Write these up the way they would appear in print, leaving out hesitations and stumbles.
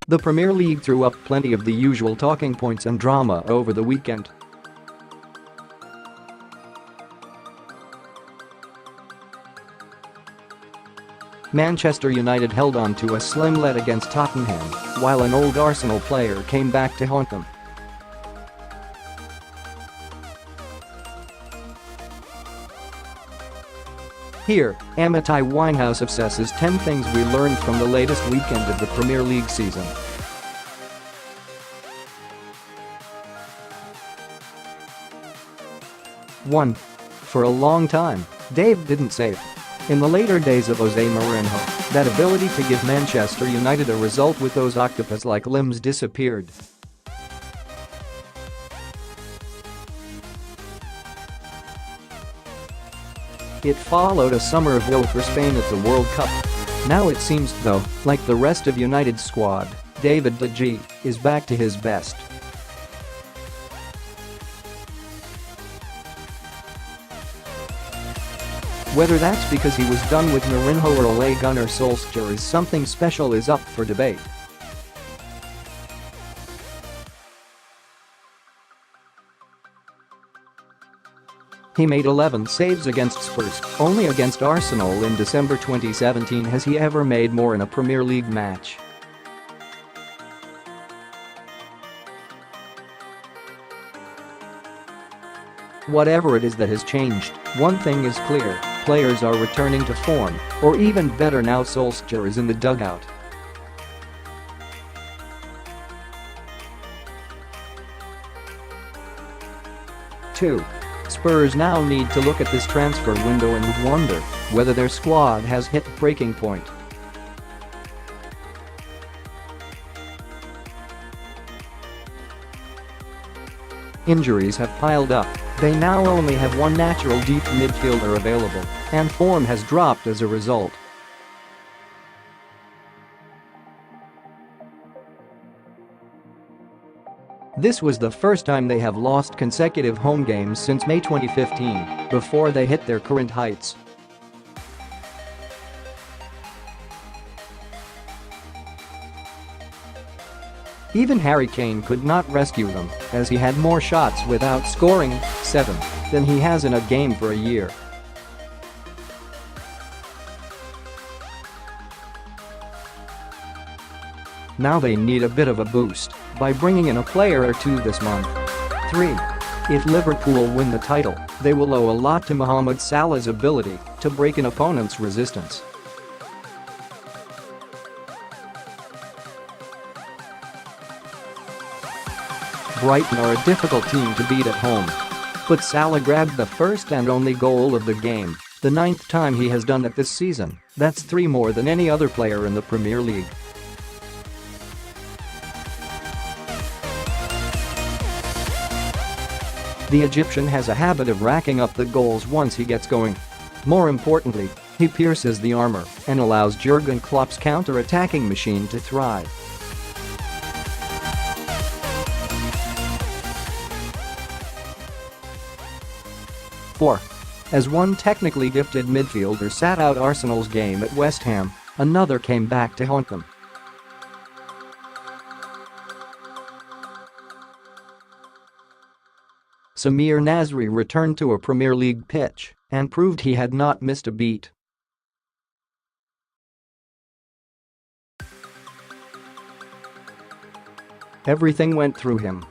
The Premier League threw up plenty of the usual talking points and drama over the weekend. Manchester United held on to a slim lead against Tottenham, while an old Arsenal player came back to haunt them. Here, AMITAI Winehouse assesses 10 things we learned from the latest weekend of the Premier League season. One. For a long time, Dave didn't save. In the later days of Jose Mourinho, that ability to give Manchester United a result with those octopus-like limbs disappeared. It followed a summer of woe for Spain at the World Cup. Now it seems, though, like the rest of United's squad, debate.He is back to his best. Whether that's because he was done with Mourinho or Ole Gunnar Solskjaer is something special is up for debate. He made 11 saves against Spurs. Only against Arsenal in December 2017 has he ever made more in a Premier League match. Whatever it is that has changed, one thing is clear, players are returning to form, or even better now Solskjaer is in the dugout. Two. Spurs now need to look at this transfer window and wonder whether their squad has hit breaking point. Injuries have piled up. They now only have one natural deep midfielder available, and form has dropped as a result. This was the first time they have lost consecutive home games since May 2015, before they hit their current heights. Even Harry Kane could not rescue them, as he had more shots without scoring, 7, than he has in a game for a year. Now they need a bit of a boost by bringing in a player or two this month. 3. If Liverpool win the title, they will owe a lot to Mohamed Salah's ability to break an opponent's resistance. Brighton are a difficult team to beat at home. But Salah grabbed the first and only goal of the game, the 9th time he has done it this season. That's 3 more than any other player in the Premier League. The Egyptian has a habit of racking up the goals once he gets going. More importantly, he pierces the armour and allows Jurgen Klopp's counter-attacking machine to thrive. Four. As one technically gifted midfielder sat out Arsenal's game at West Ham, another came back to haunt them. Samir Nasri returned to a Premier League pitch and proved he had not missed a beat. Everything went through him.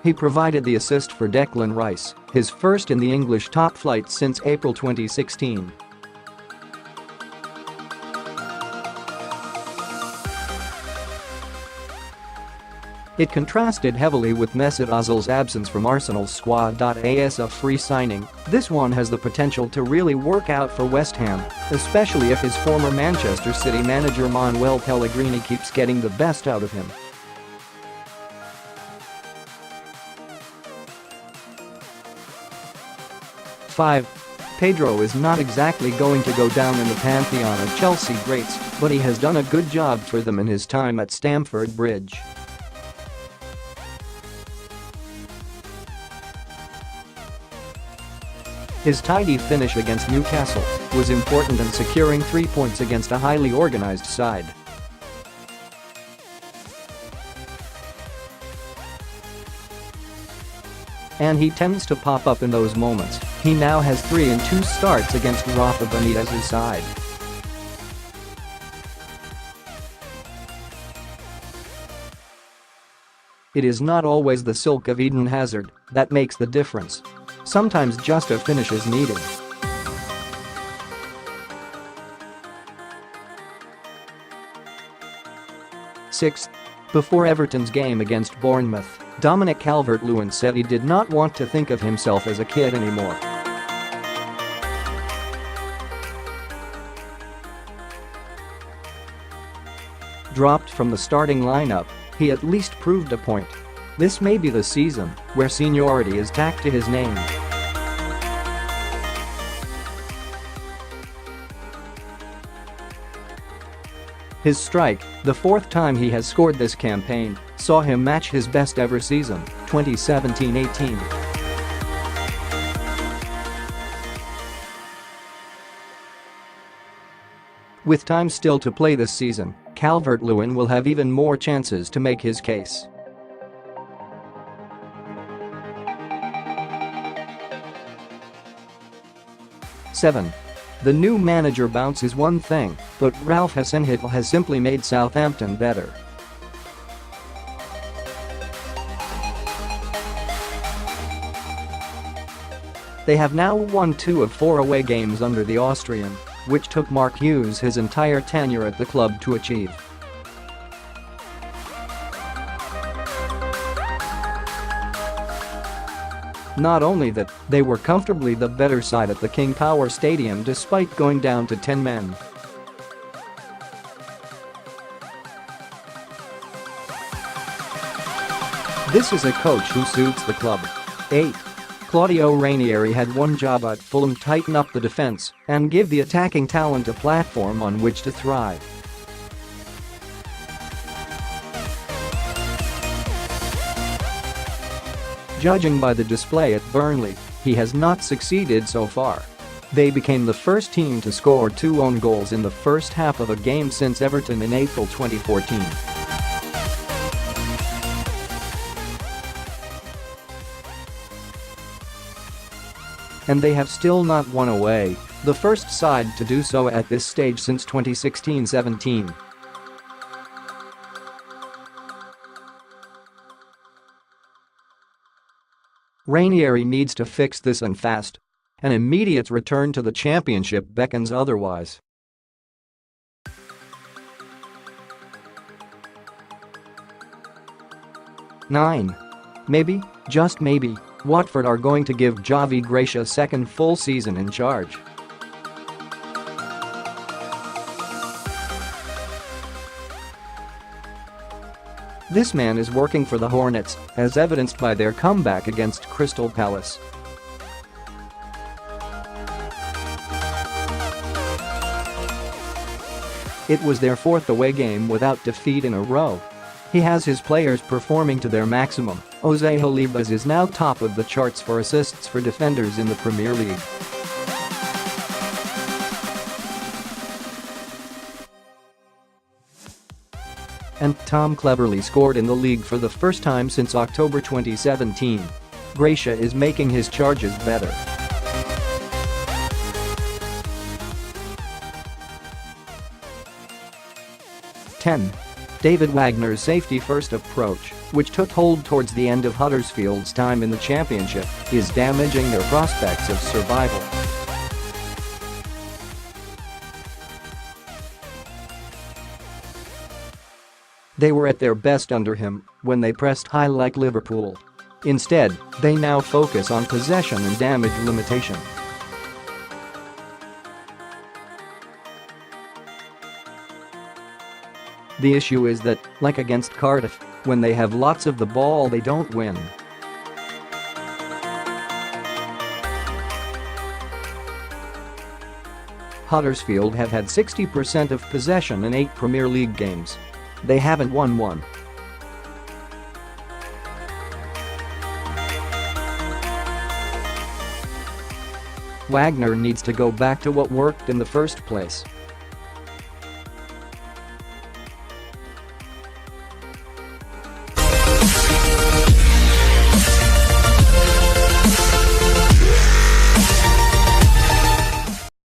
He provided the assist for Declan Rice, his first in the English top flight since April 2016. It contrasted heavily with Mesut Ozil's absence from Arsenal's squad.As, a free signing. This one has the potential to really work out for West Ham, especially if his former Manchester City manager Manuel Pellegrini keeps getting the best out of him. Five. Pedro is not exactly going to go down in the pantheon of Chelsea greats, but he has done a good job for them in his time at Stamford Bridge. His tidy finish against Newcastle was important in securing 3 points against a highly organised side. and he tends to pop up in those moments. He now has 3 in 2 starts against Rafa Benitez's side. It is not always the silk of Eden Hazard that makes the difference. Sometimes just a finish is needed. Sixth. Before Everton's game against Bournemouth, Dominic Calvert-Lewin said he did not want to think of himself as a kid anymore. Dropped from the starting lineup, he at least proved a point. This may be the season where seniority is tacked to his name. His strike, the 4th time he has scored this campaign, saw him match his best ever season, 2017-18. With time still to play this season, Calvert-Lewin will have even more chances to make his case. Seven. The new manager bounce is one thing, but Ralph Hasenhüttl has simply made Southampton better. They have now won 2 of 4 away games under the Austrian, which took Mark Hughes his entire tenure at the club to achieve. Not only that, they were comfortably the better side at the King Power Stadium despite going down to 10 men. This is a coach who suits the club. 8. Claudio Ranieri had one job at Fulham: tighten up the defense and give the attacking talent a platform on which to thrive. Judging by the display at Burnley, he has not succeeded so far. They became the first team to score 2 own goals in the first half of a game since Everton in April 2014. And they have still not won away, the first side to do so at this stage since 2016-17. Ranieri needs to fix this and fast. An immediate return to the Championship beckons otherwise. Nine. Maybe, just maybe, Watford are going to give Javi Gracia a second full season in charge. This man is working for the Hornets, as evidenced by their comeback against Crystal Palace. It was their 4th away game without defeat in a row. He has his players performing to their maximum. Jose Mourinho is now top of the charts for assists for defenders in the Premier League. And Tom Cleverley scored in the league for the first time since October 2017. Gracia is making his charges better. Ten. David Wagner's safety-first approach, which took hold towards the end of Huddersfield's time in the Championship, is damaging their prospects of survival. They were at their best under him when they pressed high like Liverpool. Instead, they now focus on possession and damage limitation. The issue is that, like against Cardiff, when they have lots of the ball they don't win. Huddersfield have had 60% of possession in 8 Premier League games. They haven't won one. Wagner needs to go back to what worked in the first place.